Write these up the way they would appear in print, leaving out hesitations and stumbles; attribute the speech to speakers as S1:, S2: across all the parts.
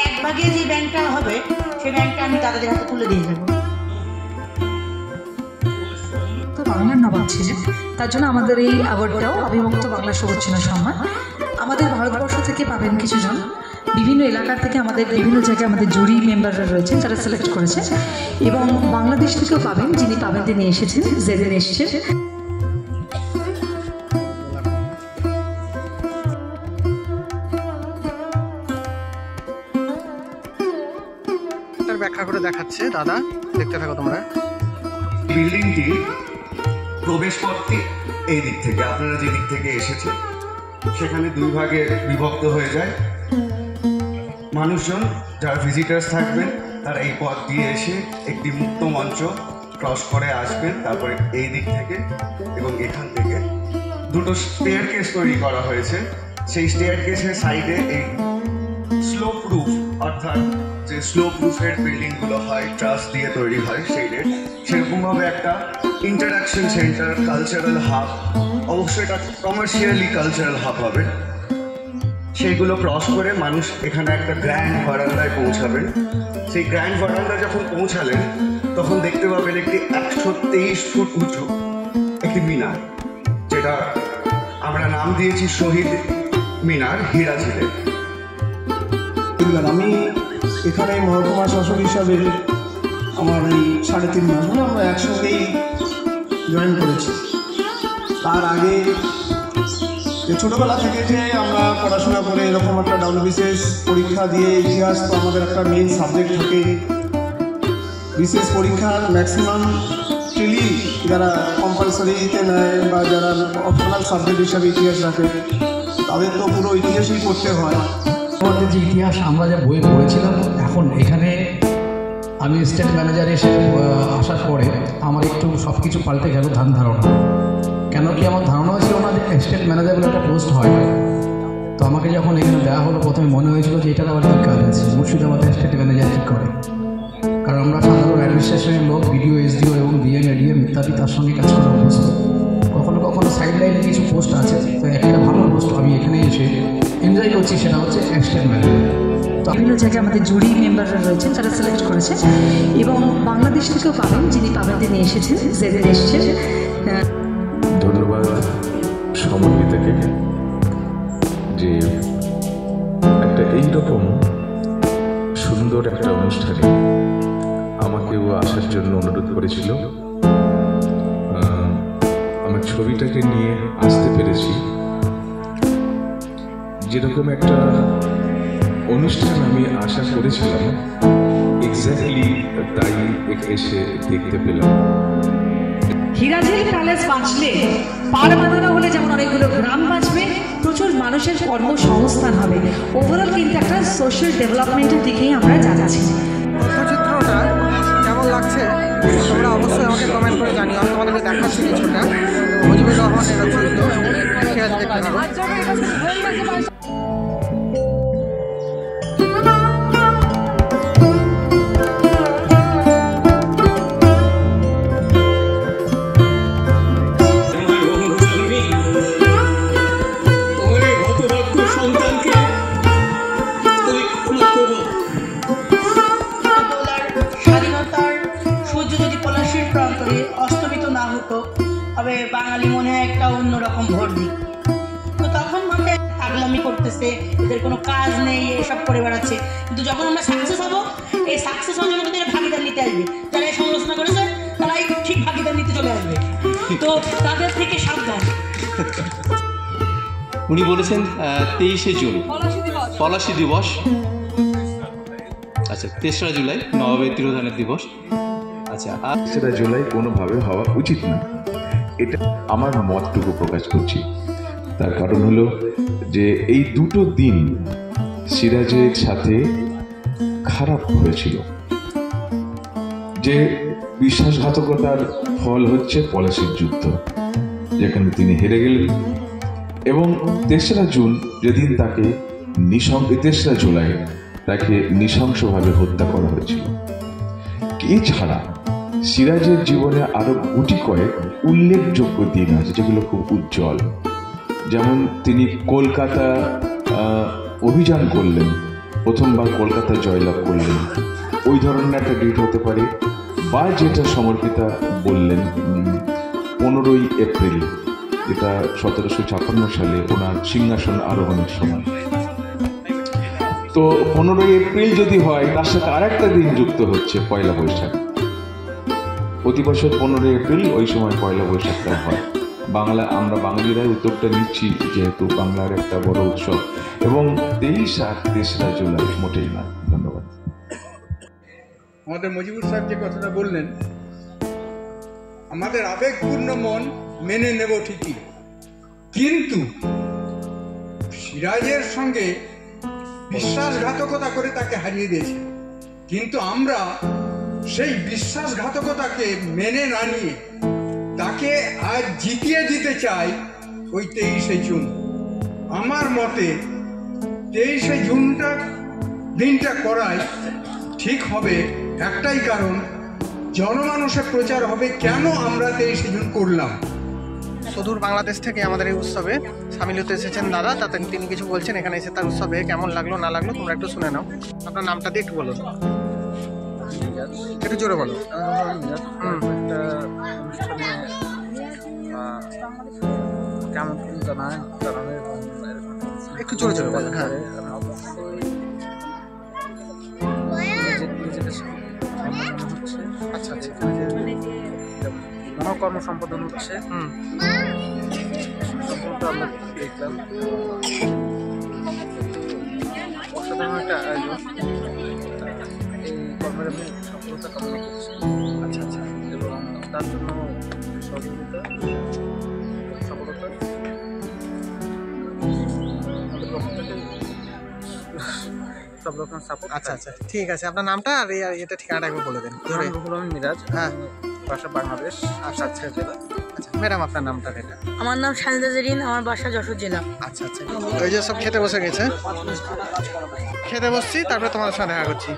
S1: এক ভাগে যে ব্যাংকটা হবে সেই ব্যাংকটা আমি তাদের হাতে তুলে দিয়ে যাবো।
S2: তো বাংলার নবাব ছিলেন, তার জন্য আমাদের এই অ্যাওয়ার্ডটাও অবিভক্ত বাংলা সৌজন্য সম্মান। আমাদের ভারতবর্ষ থেকে পাবেন কিছুজন, বিভিন্ন এলাকার থেকে আমাদের বিভিন্ন জায়গায় আমাদের জুরি মেম্বাররা রয়েছেন যারা সিলেক্ট করেছে, এবং বাংলাদেশ থেকেও পাবেন, যিনি পাবেন তিনি এসেছেন, জেদেন এসছেন।
S3: ব্যাখ্যা করে দেখাচ্ছে দাদা, দেখতে থাকো তোমরা।
S4: বিল্ডিংটি প্রবেশ পথটি এই দিক থেকে, আপনারা যে দিক থেকে এসেছে সেখানে দুই ভাগে বিভক্ত হয়ে যায়। মানুষজন যারা ভিজিটার্স থাকবেন তারা এই পথ দিয়ে এসে একটি মুক্ত মঞ্চ ক্রস করে আসবেন, তারপরে এই দিক থেকে এবং এখান থেকে দুটো স্টেয়ার কেস তৈরি করা হয়েছে। সেই স্টেয়ার কেসের সাইডে এই স্লোপ রুফ, অর্থাৎ যে স্লোপ রুফের বিল্ডিংগুলো হয় ট্রাস দিয়ে তৈরি হয় সেইদের, সেরকমভাবে একটা ইন্টারাকশন সেন্টার, কালচারাল হাব, অবশ্যই এটা কমার্শিয়ালি কালচারাল হাব হবে। সেইগুলো ক্রস করে মানুষ এখানে একটা গ্র্যান্ড বারান্দায় পৌঁছাবেন। সেই গ্র্যান্ড বারান্দা যখন পৌঁছালেন তখন দেখতে পাবেন একটি 123 ফুট উঁচু একটি মিনার, যেটা আমরা নাম দিয়েছি শহীদ মিনার, হীরাঝিলের।
S5: আমি এখানে মহকুমা শাসক হিসাবে আমার এই 3.5 মাস হলো আমরা একসঙ্গেই জয়েন করেছি। তার আগে ছোটোবেলা থেকে যে আমরা পড়াশোনা করে এরকম একটা WBCS পরীক্ষা দিয়ে, ইতিহাস তো আমাদের একটা মেইন সাবজেক্ট থাকে। বিশেষ পরীক্ষার ম্যাক্সিমাম যারা কম্পালসারিতে নেয় বা যারা অপশনাল সাবজেক্ট হিসাবে ইতিহাস রাখে তাদের তো পুরো ইতিহাসই পড়তে হয়।
S6: আমাদের যে ইতিহাস আমরা যা বই পড়েছিলাম, এখন এখানে আমি স্টেট ম্যানেজার এসে আসার পরে আমার একটু সব কিছু পাল্টে গেল ধারণা। কেন কি আমার ধারণা হয়েছিল না যে স্টেট ম্যানেজার বলে একটা পোস্ট হয়, তো আমাকে যখন এখানে দেওয়া হলো প্রথমে মনে হয়েছিল যে এটার আবার কী কাজ আছে, মুর্শিদাবাদের স্টেট ম্যানেজার কী করে। কারণ আমরা সাধারণ অ্যাডমিনিস্ট্রেশনের লোক, বিডিও, এসডিও এবং ডিএম, এডিএম ইত্যাদি তার সঙ্গে কাজ করা অভ্যস্ত। কখনো কখনো সাইড লাইনে কিছু পোস্ট আছে, তো একটা ভালো পোস্ট আমি এখানে এসে এনজয় করছি, সেটা হচ্ছে স্টেট ম্যানেজার।
S2: বিভিন্ন জায়গায় আমাদের জুরি মেম্বাররা রয়েছেন যারা সিলেক্ট করেছে, এবং বাংলাদেশ থেকেও পাবেন, যিনি পাবেন তিনি এসেছেন, জেদেন এসছেন।
S7: ধন্যবাদ সমন্বিতাকে যে একটা এইরকম সুন্দর একটা অনুষ্ঠানে আমাকেও আসার জন্য অনুরোধ করেছিল। আমার ছবিটাকে নিয়ে আসতে পেরেছি। যেরকম একটা অনুষ্ঠান আমি আশা করেছিলাম, এক্স্যাক্টলি তাই এসে দেখতে পেলাম।
S2: হীরাঝিল প্যালেস বাঁচলে, পাড় বাঁধানো হলে যেমন অনেকগুলো গ্রাম বাঁচবে, প্রচুর মানুষের কর্মসংস্থান হবে। ওভারঅল কিন্তু একটা সোশ্যাল ডেভেলপমেন্টের দিকেই আমরা যাচ্ছি।
S3: তথ্যচিত্রটা কেমন লাগছে তোমরা অবশ্যই আমাকে কমেন্ট করে জানিও। আমি তোমাদেরকে দেখাচ্ছি কিছুটা। মুজিবুর রহমানের রচিত, ঠিক আছে, দেখতে থাকো।
S1: তবে বাঙালি মনে হয় একটা অন্যরকম ভোট দিক, তো তখন মনে পাগলামি করতেছে, এদের কোনো কাজ নেই, এসব করে বেড়াচ্ছে। কিন্তু যখন আমরা সাকসেস হবো, এই সাকসেস হওয়ার জন্য তাদের ভাগিদার নিতে আসবে। যারা এই সমালোচনা করেছে তারাই ঠিক ভাগিদার নিতে চলে আসবে, তো তাদের থেকে সাবধান।
S8: উনি বলেছেন 23শে জুন পলাশী দিবস, আচ্ছা 3রা জুলাই নবাবের তিরোধানের দিবস। আচ্ছা,
S7: 3রা জুলাই কোনোভাবে হওয়া উচিত না, এটা আমার মতটুকু প্রকাশ করছি। তার কারণ হলো যে এই দুটো দিন সিরাজের সাথে খারাপ হয়েছিল, যে বিশ্বাসঘাতকতার ফল হচ্ছে পলাশীর যুদ্ধ, যেখানে তিনি হেরে গেলেন। এবং 3রা জুন যেদিন তাকে 3রা জুলাই তাকে নৃশংসভাবে হত্যা করা হয়েছিল। এছাড়া সিরাজের জীবনে আরো গুটি কয়েক উল্লেখযোগ্য দিন আছে যেগুলো খুব উজ্জ্বল। যেমন তিনি কলকাতা অভিযান করলেন প্রথমবার কলকাতা জয়লাভ করলেন, ওই ধরনের একটা ডেট হতে পারে। বা যেটা সমর্পিতা বললেন 15ই এপ্রিল, এটা 1756 সালে ওনার সিংহাসন আরোহণের সময়। তো 15ই এপ্রিল যদি হয়, তার সাথে আর একটা দিন যুক্ত হচ্ছে পয়লা বৈশাখ। প্রতি বছর 15ই এপ্রিল ওই সময় পয়লা বৈশাখটা হয়। আমরা বাঙালিরাই উদ্যোগটা নিচ্ছি, যেহেতু বাংলার একটা বড় উৎসব। এবং 23 আর 3রা জুলাই মোটেই না। ধন্যবাদ।
S9: আমাদের মজিবুর সাহেব যে কথাটা বললেন, আমাদের আবেগপূর্ণ মন মেনে নেব ঠিকই, কিন্তু সিরাজের সঙ্গে বিশ্বাসঘাতকতা করে তাকে হারিয়ে দিয়েছে। কিন্তু আমরা সেই বিশ্বাসঘাতকতাকে মেনে না নিয়ে তাকে আজ জিতিয়ে দিতে চাই ওই 23শে জুন। আমার মতে 23শে জুনটা দিনটা করাই ঠিক হবে, একটাই কারণ, জনমানসে প্রচার হবে কেন আমরা 23শে জুন করলাম।
S3: সুদূর বাংলাদেশ থেকে আমাদের এই উৎসবে সামিল হতে এসেছেন দাদা, তাতে তিনি কিছু বলছেন এখানে এসে তার উৎসবে কেমন লাগলো না লাগলো তোমরা একটু শুনে নাও। আপনার নামটা দিয়ে একটু বলুন, একটু জোরে বলো। একটু জোরে জোরে বলেন। হ্যাঁ, আচ্ছা আচ্ছা,
S10: মহাকর্ম সম্পাদন হচ্ছে, আমরা দেখলাম অসাধারণ একটা আয়োজন। এই কর্মের আমি সফলতা কামনা করছি। আচ্ছা আচ্ছা, এবং তার জন্য সহযোগিতা সফলতা আমাদের পক্ষ থেকে সব রকম সাপোর্ট।
S3: আচ্ছা আচ্ছা, ঠিক আছে। আপনার নামটা আর এটা ঠিকানাটা একবার বলে দেন।
S10: রুহুল আমিন মিরাজ,
S3: হ্যাঁ,
S10: বাসা বাংলাদেশ, সাতক্ষীরা জেলা।
S3: আচ্ছা ম্যাডাম, আপনার নামটা এটা?
S1: আমার নাম সানিদা জেরিন, আমার বাসা যশোর জেলা।
S3: আচ্ছা আচ্ছা, ওই যে সব খেতে বসে গেছে, খেতে বসছি, তারপরে তোমাদের সাথে দেখা করছি।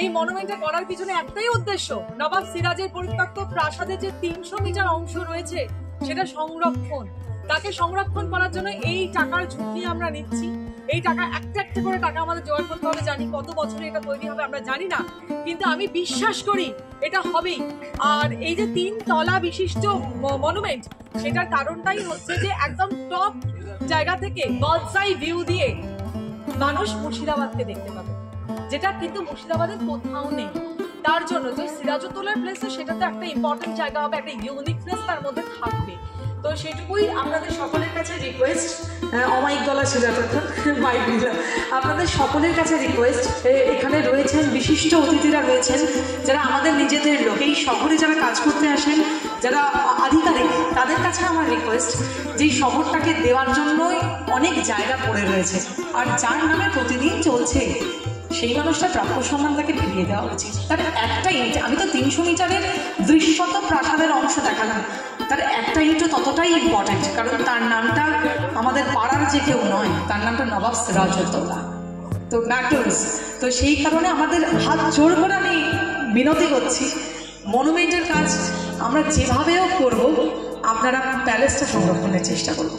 S11: এই মনুমেন্টটা করার পিছনে একটাই উদ্দেশ্য, নবাব সিরাজের পরিত্যক্ত প্রাসাদের যে 300 মিটার অংশ রয়েছে সেটা সংরক্ষণ। তাকে সংরক্ষণ করার জন্য এই টাকার ঝুঁকি আমরা নিচ্ছি। এই টাকা একটা একটা করে টাকা আমাদের জোগাড় করতে হবে। জানি কত বছরে এটা তৈরি হবে আমরা জানি না, কিন্তু আমি বিশ্বাস করি এটা হবেই। আর এই যে 3 তলা বিশিষ্ট মনুমেন্ট, সেটার কারণটাই হচ্ছে যে একদম টপ জায়গা থেকে বার্ডস আই ভিউ দিয়ে মানুষ মুর্শিদাবাদকে দেখতে পাবে, যেটা কিন্তু মুর্শিদাবাদের কোথাও নেই। তার জন্য যে সিরাজউদ্দৌলার প্লেসে, সেটা তো একটা ইম্পর্টেন্ট জায়গা হবে, একটা ইউনিকনেস তার মধ্যে থাকবে। তো সেটুকুই আপনাদের সকলের কাছে রিকোয়েস্ট, অমায়িক গলা ছিল এতক্ষণ, মাইক দিলাম। আপনাদের সকলের কাছে রিকোয়েস্ট, এখানে রয়েছেন বিশিষ্ট অতিথিরা রয়েছেন, যারা আমাদের নিজেদের লোক, এই শহরে যারা কাজ করতে আসেন, যারা আধিকারিক, তাদের কাছে আমার রিকোয়েস্ট যে এই শহরটাকে দেওয়ার জন্যই অনেক জায়গা পড়ে রয়েছে, আর যার নামে প্রতিদিন চলছে সেই মানুষটা প্রাপ্য সম্মান তাকে ফিরিয়ে দেওয়া উচিত। তার একটা ইট, আমি তো 300 মিটারের দৃশ্যত প্রাসাদের অংশ দেখালাম, তার একটা ইটও ততটাই ইম্পর্টেন্ট, কারণ তার নামটা আমাদের পাড়ার যে কেউ নয়, তার নামটা নবাব সিরাজউদ্দৌলা, তো ম্যাটার্স। তো সেই কারণে আমাদের হাত জোর করে আমি বিনতি করছি, মনুমেন্টের কাজ আমরা যেভাবেও করব, আপনারা প্যালেসটা সংরক্ষণের চেষ্টা করব।